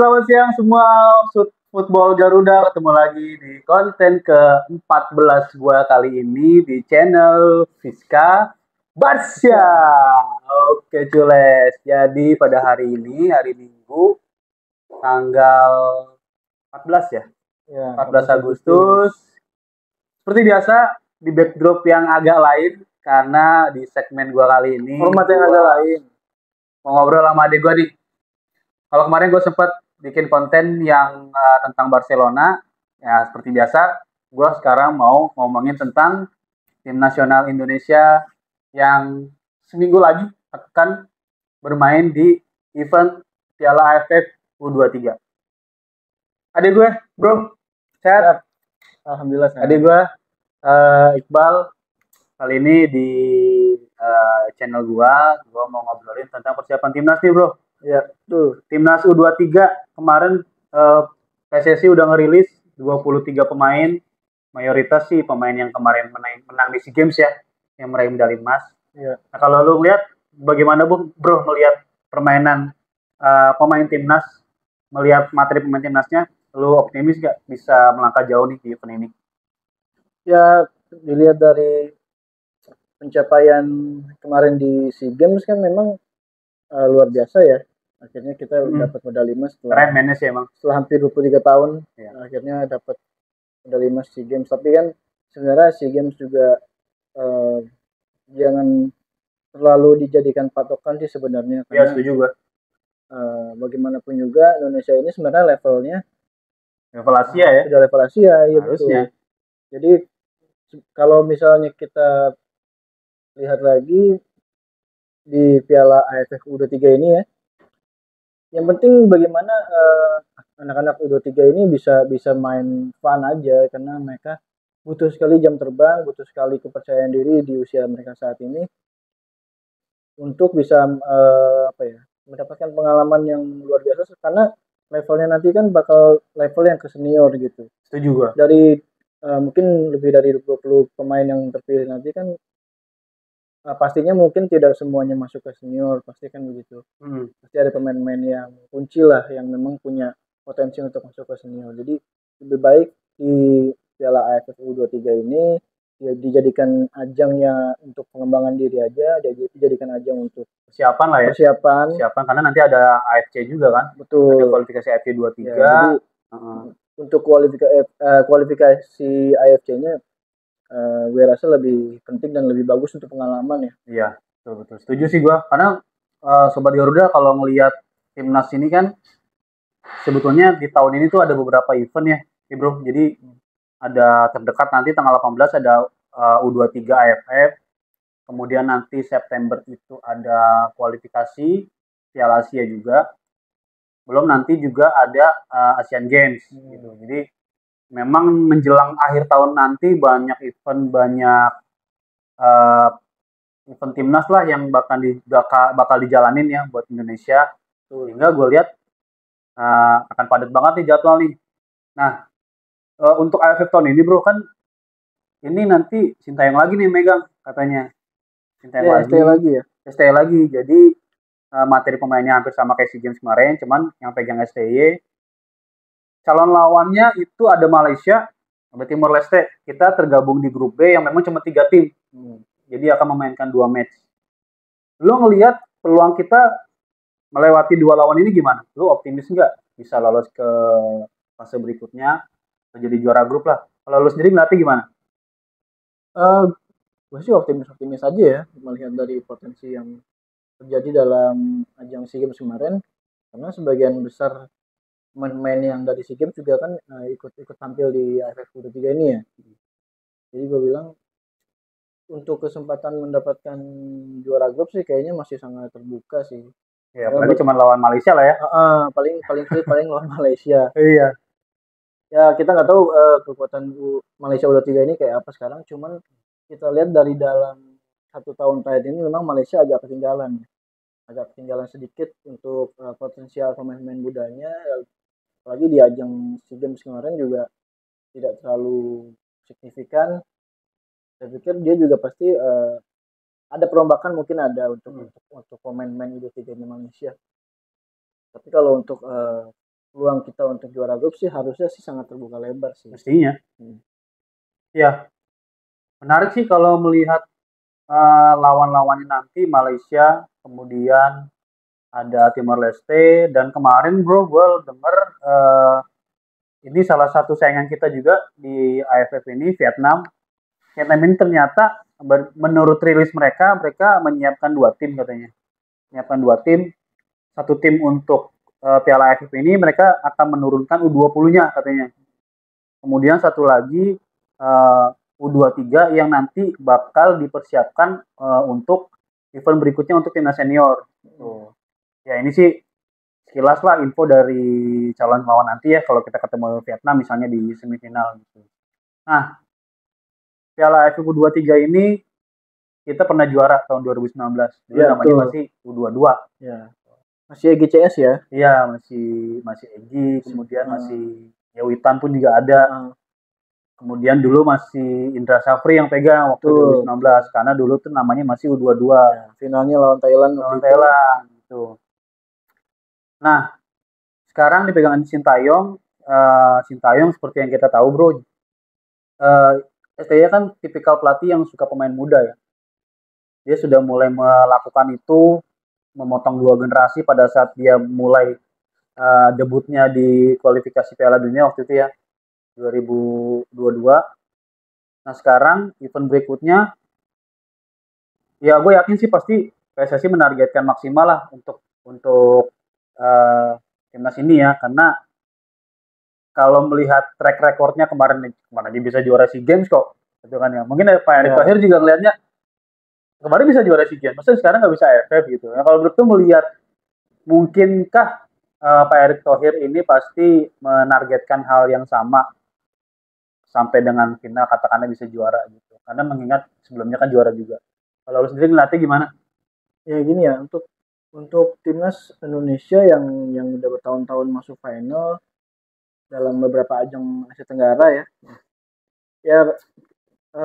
selamat siang semua Football Garuda, ketemu lagi di konten ke-14 gua kali ini di channel Fiska Barsya. Oke Cules, jadi pada hari ini, hari Minggu, tanggal 14 ya? Ya, 14 Agustus. Seperti biasa, di backdrop yang agak lain, karena di segmen gua kali ini format yang agak lain. mau ngobrol sama adik gua nih. Kalau kemarin gue sempat bikin konten yang tentang Barcelona, ya seperti biasa, gue sekarang mau ngomongin tentang tim nasional Indonesia yang seminggu lagi akan bermain di event Piala AFF U23. Adik gue, bro, sehat? Alhamdulillah sehat. Adik gue, Iqbal, kali ini di channel gue mau ngobrolin tentang persiapan timnas nih, bro. Ya, tuh timnas U23 kemarin PSSI udah ngerilis 23 pemain, mayoritas sih pemain yang kemarin menang di SEA Games ya, yang meraih medali emas. Ya. Nah, kalau lu lihat bagaimana bro melihat permainan pemain timnas, melihat materi pemain timnasnya, lu optimis gak bisa melangkah jauh nih di event ini? Ya, dilihat dari pencapaian kemarin di SEA Games kan memang luar biasa ya. Akhirnya kita dapat medali emas keren mainnya sih emang. Setelah hampir 23 tahun, ya. Akhirnya dapat medali emas SEA Games. Tapi kan sebenarnya SEA Games juga jangan terlalu dijadikan patokan sih sebenarnya. Iya, setuju gue. Bagaimanapun juga Indonesia ini sebenarnya levelnya level Asia ya. Sudah level Asia, iya betul. Jadi kalau misalnya kita lihat lagi di Piala AFF U23 ini ya, yang penting bagaimana anak-anak U23 ini bisa main fun aja, karena mereka butuh sekali jam terbang, butuh sekali kepercayaan diri di usia mereka saat ini untuk bisa mendapatkan pengalaman yang luar biasa, karena levelnya nanti kan bakal level yang ke senior gitu. Setuju gua. Dari mungkin lebih dari 20 pemain yang terpilih nanti kan pastinya mungkin tidak semuanya masuk ke senior, pasti kan begitu. Pasti ada pemain-pemain yang kunci lah yang memang punya potensi untuk masuk ke senior. Jadi lebih baik di Piala AFF U23 ini ya dijadikan ajangnya untuk pengembangan diri aja, dijadikan ajang untuk persiapan lah ya. Persiapan karena nanti ada AFC juga kan. Betul. Ada kualifikasi AFC 23. Ya, jadi untuk kualifikasi AFC-nya gue rasa lebih penting dan lebih bagus untuk pengalaman ya. Iya, betul. Setuju sih gue, karena Sobat Garuda kalau ngelihat timnas ini kan sebetulnya di tahun ini tuh ada beberapa event ya, bro. Jadi ada terdekat nanti tanggal 18 ada U23 AFF, kemudian nanti September itu ada kualifikasi Piala Asia juga, belum nanti juga ada Asian Games gitu. Jadi memang menjelang akhir tahun nanti banyak event, banyak event timnas lah yang bakal dijalanin ya buat Indonesia. Sehingga gue lihat akan padat banget nih jadwal nih. Nah, untuk AFF tahun ini bro kan ini nanti Sintayong lagi nih megang katanya. Sintayong lagi ya. STY lagi. Jadi materi pemainnya hampir sama kayak SEA Games kemarin, cuman yang pegang STY. Calon lawannya itu ada Malaysia, ada Timor Leste. Kita tergabung di grup B yang memang cuma 3 tim. Jadi akan memainkan 2 match. Lu ngelihat peluang kita melewati 2 lawan ini gimana? Lu optimis nggak bisa lolos ke fase berikutnya, menjadi juara grup lah? Kalau lu sendiri ngeliatnya gimana? Gue sih optimis aja ya, melihat dari potensi yang terjadi dalam ajang SEA Games kemarin, karena sebagian besar pemain yang dari SEA Games juga kan ikut tampil di AFF U23 ini ya. Jadi gue bilang untuk kesempatan mendapatkan juara grup sih kayaknya masih sangat terbuka sih. Ya, apalagi cuma lawan Malaysia lah ya. Paling lawan Malaysia. Iya. Ya kita nggak tahu kekuatan Malaysia U23 ini kayak apa sekarang, cuman kita lihat dari dalam 1 tahun terakhir ini memang Malaysia agak ketinggalan sedikit untuk potensial pemain-pemain mudanya, apalagi di ajang SEA Games kemarin juga tidak terlalu signifikan. Saya pikir dia juga pasti ada perombakan, mungkin ada untuk pemain-pemain U23 di Malaysia. Tapi kalau untuk peluang kita untuk juara grup sih harusnya sih sangat terbuka lebar sih. Mestinya. Ya, menarik sih kalau melihat lawan-lawannya nanti Malaysia, kemudian ada Timor Leste, dan kemarin bro gue denger ini salah satu saingan kita juga di AFF ini Vietnam. Vietnam ini ternyata menurut rilis mereka menyiapkan 2 tim katanya. Menyiapkan 2 tim, 1 tim untuk Piala AFF ini mereka akan menurunkan U20-nya katanya. Kemudian satu lagi U23 yang nanti bakal dipersiapkan untuk event berikutnya untuk timnas senior. Tuh. Ya ini sih sekilas lah info dari calon lawan nanti ya kalau kita ketemu Vietnam misalnya di semifinal gitu. Nah, Piala AFF U23 ini kita pernah juara tahun 2019. Dulu Ya, namanya betul. masih U22. Ya. Masih EGCS ya? Iya, masih Egi, kemudian masih Yawitan pun juga ada. Kemudian dulu masih Indra Safri yang pegang waktu 2019 karena dulu tuh namanya masih U22. Ya, finalnya lawan Thailand. Lawan Thailand gitu. Nah, sekarang dipegang Sintayong. Sintayong seperti yang kita tahu bro, STY kan tipikal pelatih yang suka pemain muda ya. Dia sudah mulai melakukan itu, memotong 2 generasi pada saat dia mulai debutnya di kualifikasi Piala Dunia waktu itu ya, 2022. Nah sekarang event berikutnya, ya gue yakin sih pasti PSSI menargetkan maksimal lah untuk timnas ini ya, karena kalau melihat track recordnya kemarin dia bisa juara SEA Games kok, gitu kan ya. Mungkin Pak Erick Thohir juga ngelihatnya kemarin bisa juara SEA Games, maksudnya sekarang nggak bisa AFF gitu. Nah, kalau menurut tuh melihat mungkinkah Pak Erick Thohir ini pasti menargetkan hal yang sama sampai dengan final katakanlah bisa juara gitu. Karena mengingat sebelumnya kan juara juga. Kalau lu sendiri ngelatih gimana? Ya gini ya, untuk timnas Indonesia yang udah bertahun-tahun masuk final dalam beberapa ajang Asia Tenggara ya. Ya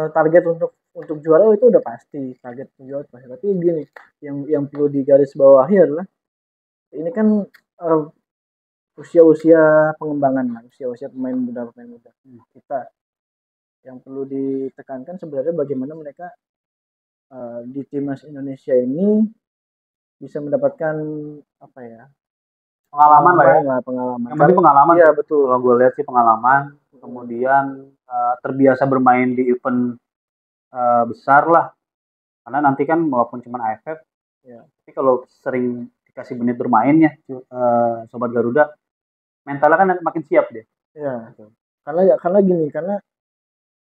target untuk juara itu udah pasti, target juara pasti. Tapi gini, yang perlu digarisbawahi adalah ini kan usia-usia pengembangan lah, usia-usia pemain muda kita. Yang perlu ditekankan sebenarnya bagaimana mereka di timnas Indonesia ini bisa mendapatkan apa ya, Pengalaman lah ya. pengalaman. Yang penting pengalaman. Iya betul. Kalau gue lihat sih pengalaman, kemudian terbiasa bermain di event besar lah. Karena nanti kan walaupun cuma AFF, ya, tapi kalau sering dikasih menit bermain ya, sobat Garuda, mentalnya kan makin siap deh. Ya, karena gini, karena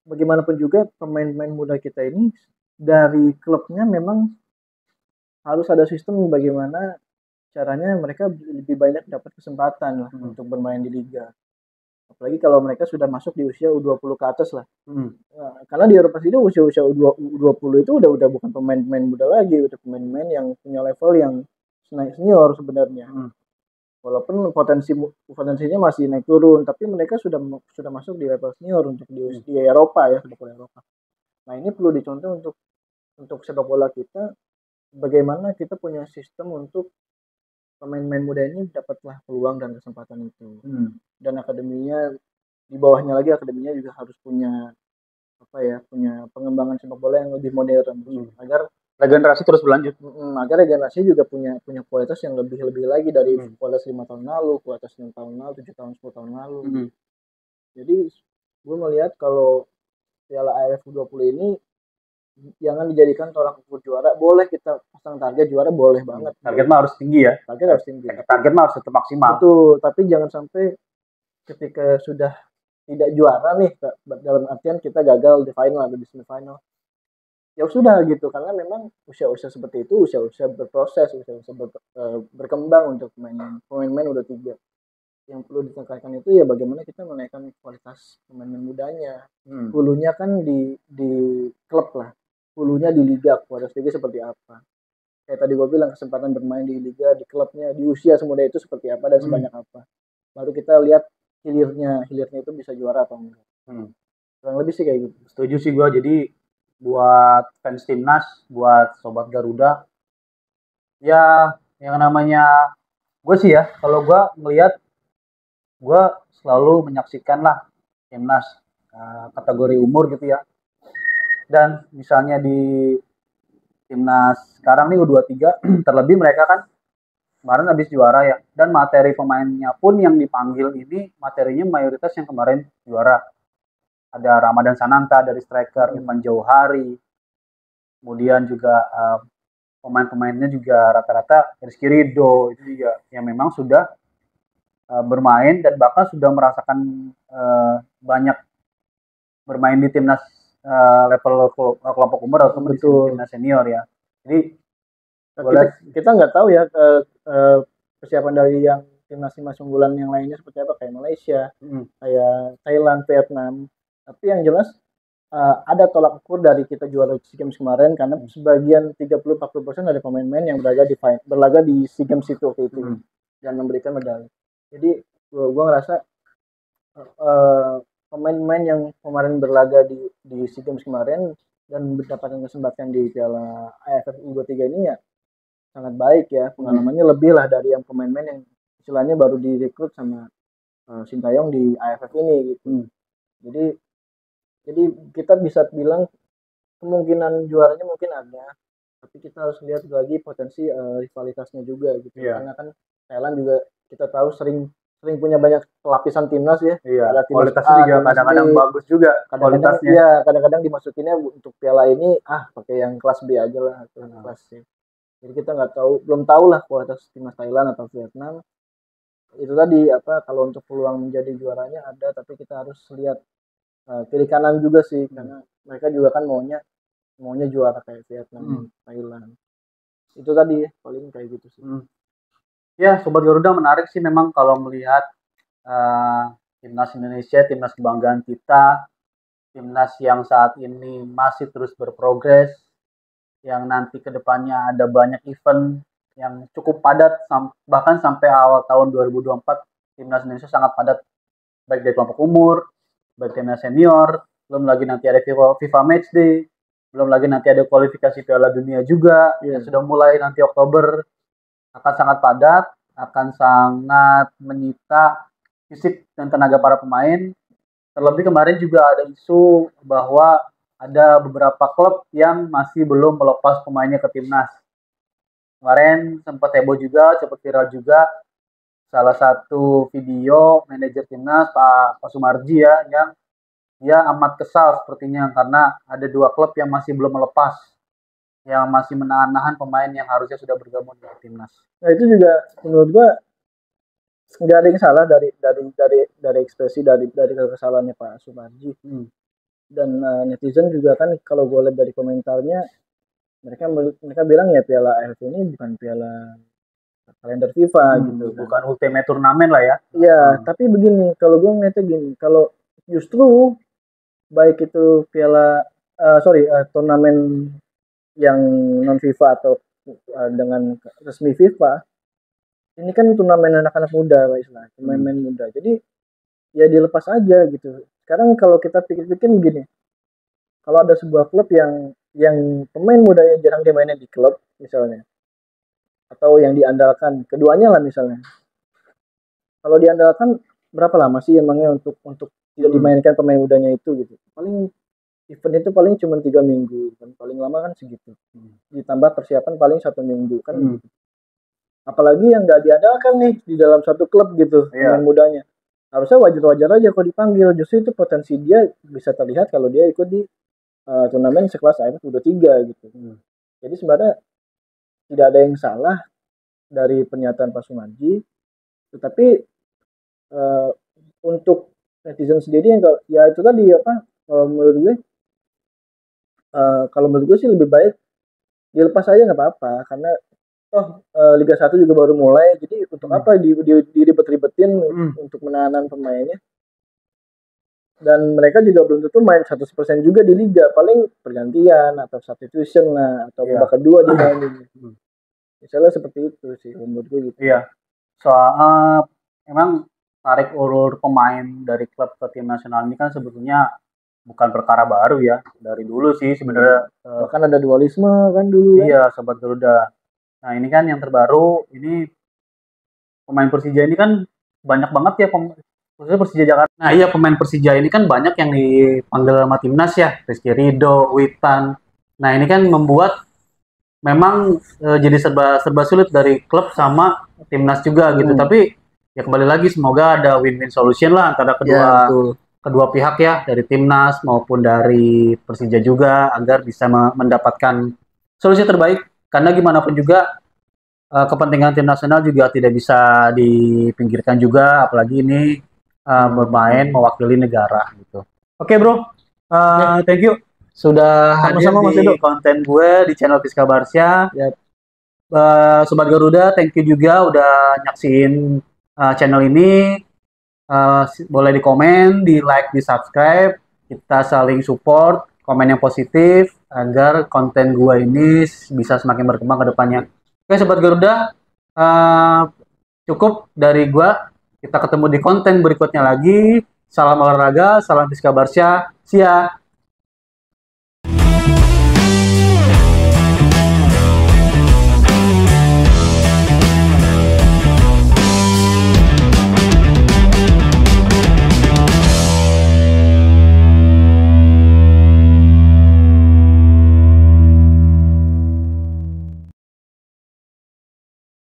bagaimanapun juga pemain-pemain muda kita ini dari klubnya memang harus ada sistem bagaimana caranya mereka lebih banyak dapat kesempatan lah untuk bermain di liga. Apalagi kalau mereka sudah masuk di usia U20 ke atas lah. Nah, karena di Eropa itu usia U20 itu udah bukan pemain-pemain muda lagi, udah pemain-pemain yang punya level yang senior sebenarnya. Walaupun potensinya masih naik turun, tapi mereka sudah masuk di level senior untuk di Eropa ya, sepak bola Eropa. Nah, ini perlu dicontoh untuk sepak bola kita, bagaimana kita punya sistem untuk pemain-pemain muda ini dapatlah peluang dan kesempatan itu. Dan akademinya di bawahnya lagi, akademinya juga harus punya punya pengembangan sepak bola yang lebih modern agar regenerasi terus berlanjut. Agar regenerasi juga punya kualitas yang lebih lagi dari kualitas 5 tahun lalu, kualitas 6 tahun lalu, 7 tahun, 10 tahun lalu. Jadi gue melihat kalau Piala AFF U20 ini jangan dijadikan tolak ukur juara. Boleh kita pasang target juara, boleh banget. Target mah harus tinggi ya. Target harus tinggi. Target mah harus tetap maksimal. Betul, tapi jangan sampai ketika sudah tidak juara nih, dalam artian kita gagal di final atau di semifinal, ya sudah gitu, karena memang usia-usia seperti itu usia-usia berproses, usia-usia berkembang untuk pemain-pemain udah 3. Yang perlu ditekankan itu ya bagaimana kita menaikkan kualitas pemain mudanya. Hulunya kan di klub lah, hulunya di liga, kualitas liga seperti apa. Kayak tadi gue bilang, kesempatan bermain di liga, di klubnya, di usia semuda itu seperti apa dan sebanyak apa. Baru kita lihat hilirnya itu bisa juara atau enggak. Kurang lebih sih kayak gitu. Setuju sih gue. Jadi buat fans timnas, buat sobat Garuda, ya yang namanya gue sih ya, kalau gue melihat gue selalu menyaksikan lah timnas kategori umur gitu ya. Dan misalnya di timnas sekarang nih U23 terlebih mereka kan kemarin habis juara ya, dan materi pemainnya pun yang dipanggil ini materinya mayoritas yang kemarin juara. Ada Ramadan Sananta dari striker, Irfan Jauhari, kemudian juga pemain-pemainnya juga rata-rata Rizky Ridho itu juga yang memang sudah bermain dan bahkan sudah merasakan banyak bermain di timnas level kelompok umur atau di timnas senior ya. Jadi kita nggak tahu ya persiapan dari yang timnas unggulan yang lainnya seperti apa, kayak Malaysia, kayak Thailand, Vietnam. Tapi yang jelas ada tolak ukur dari kita juara SEA Games kemarin, karena sebagian 30-40% dari pemain-pemain yang berlaga di SEA Games itu waktu itu dan memberikan medali. Jadi gua ngerasa pemain-pemain yang kemarin berlaga di SEA Games kemarin dan mendapatkan kesempatan di Piala AFF U23 ini ya sangat baik ya, pengalamannya lebih lah dari yang pemain-pemain yang istilahnya baru direkrut sama Sintayong di AFF ini gitu. Jadi kita bisa bilang kemungkinan juaranya mungkin ada, tapi kita harus lihat lagi potensi rivalitasnya juga gitu. Karena kan Thailand juga kita tahu sering punya banyak pelapisan timnas ya. Ada timnas kualitasnya juga kadang-kadang bagus juga kualitasnya. Iya, kadang-kadang dimasukinnya untuk piala ini pakai yang kelas B aja lah, kelas C. Jadi kita belum tahu lah kualitas timnas Thailand atau Vietnam. Itu tadi kalau untuk peluang menjadi juaranya ada, tapi kita harus lihat kiri kanan juga sih, karena mereka juga kan maunya juara kayak Vietnam, Thailand. Itu tadi paling kayak gitu sih. Ya, Sobat Garuda menarik sih memang kalau melihat timnas Indonesia, timnas kebanggaan kita, timnas yang saat ini masih terus berprogres, yang nanti kedepannya ada banyak event yang cukup padat, bahkan sampai awal tahun 2024 timnas Indonesia sangat padat, baik dari kelompok umur, baik timnas senior, belum lagi nanti ada FIFA Matchday, belum lagi nanti ada kualifikasi Piala Dunia juga yang sudah mulai nanti Oktober, akan sangat padat, akan sangat menyita fisik dan tenaga para pemain. Terlebih kemarin juga ada isu bahwa ada beberapa klub yang masih belum melepas pemainnya ke timnas. Kemarin sempat heboh juga, sempat viral juga salah satu video manajer timnas Pak Sumarji ya, yang dia amat kesal sepertinya karena ada 2 klub yang masih belum melepas, yang masih menahan-nahan pemain yang harusnya sudah bergabung di timnas. Nah itu juga menurut gua nggak ada yang salah dari ekspresi dari kesalahannya Pak Sumarji. Dan netizen juga kan kalau gue lihat dari komentarnya, mereka bilang ya piala AFF ini bukan piala kalender FIFA gitu, bukan ultimate turnamen lah ya. Iya, tapi begini, kalau gue ngeliatnya gini, kalau justru baik itu turnamen yang non FIFA atau dengan resmi FIFA, ini kan turnamen anak-anak muda, pemain-pemain muda. Jadi ya dilepas aja gitu. Sekarang kalau kita pikir-pikir begini, kalau ada sebuah klub yang pemain mudanya jarang dimainin di klub misalnya, atau yang diandalkan, keduanya lah misalnya. Kalau diandalkan berapa lama sih emangnya untuk tidak dimainkan pemain mudanya itu gitu? Paling event itu paling cuma 3 minggu, kan paling lama kan segitu. Ditambah persiapan paling 1 minggu kan. Gitu. Apalagi yang nggak diandalkan nih di dalam satu klub gitu pemain mudanya. Harusnya wajar-wajar aja kalau dipanggil. Justru itu potensi dia bisa terlihat kalau dia ikut di turnamen sekelas AFF U23 gitu. Jadi sebenarnya tidak ada yang salah dari pernyataan Pak Sumarji, tetapi untuk netizen sendiri ya itu tadi kalau menurut gue sih lebih baik dilepas aja nggak apa-apa, karena Liga 1 juga baru mulai, jadi untuk apa diribet-ribetin untuk menahan pemainnya. Dan mereka juga belum tentu main 100% juga di liga, paling pergantian atau substitution lah, atau babak kedua dimainin. Misalnya seperti itu sih menurut gue gitu. Iya. Soal emang tarik ulur pemain dari klub ke tim nasional ini kan sebetulnya bukan perkara baru ya, dari dulu sih sebenarnya. Bahkan ada dualisme kan dulu. Iya, Sobat Garuda. Nah ini kan yang terbaru, ini pemain Persija ini kan banyak banget ya khususnya Persija Jakarta. Nah iya, pemain Persija ini kan banyak yang dipanggil sama timnas ya, Rizky Ridho, Witan. Nah ini kan membuat memang jadi serba serba sulit dari klub sama timnas juga gitu. Tapi ya kembali lagi, semoga ada win-win solution lah antara kedua pihak ya, dari timnas maupun dari Persija juga, agar bisa mendapatkan solusi terbaik. Karena gimana pun juga kepentingan tim nasional juga tidak bisa dipinggirkan juga, apalagi ini bermain mewakili negara gitu. Oke bro, thank you sudah hadir Sama-sama, Mas di Edo. konten gue di channel Fiska Barsya. Yap. Sobat Garuda, thank you juga udah nyaksiin channel ini. Boleh di komen, di like, di subscribe. Kita saling support, komen yang positif agar konten gua ini bisa semakin berkembang ke depannya. Oke Sobat Garuda, cukup dari gua. Kita ketemu di konten berikutnya lagi. Salam olahraga, salam Fiska Barsya. See ya.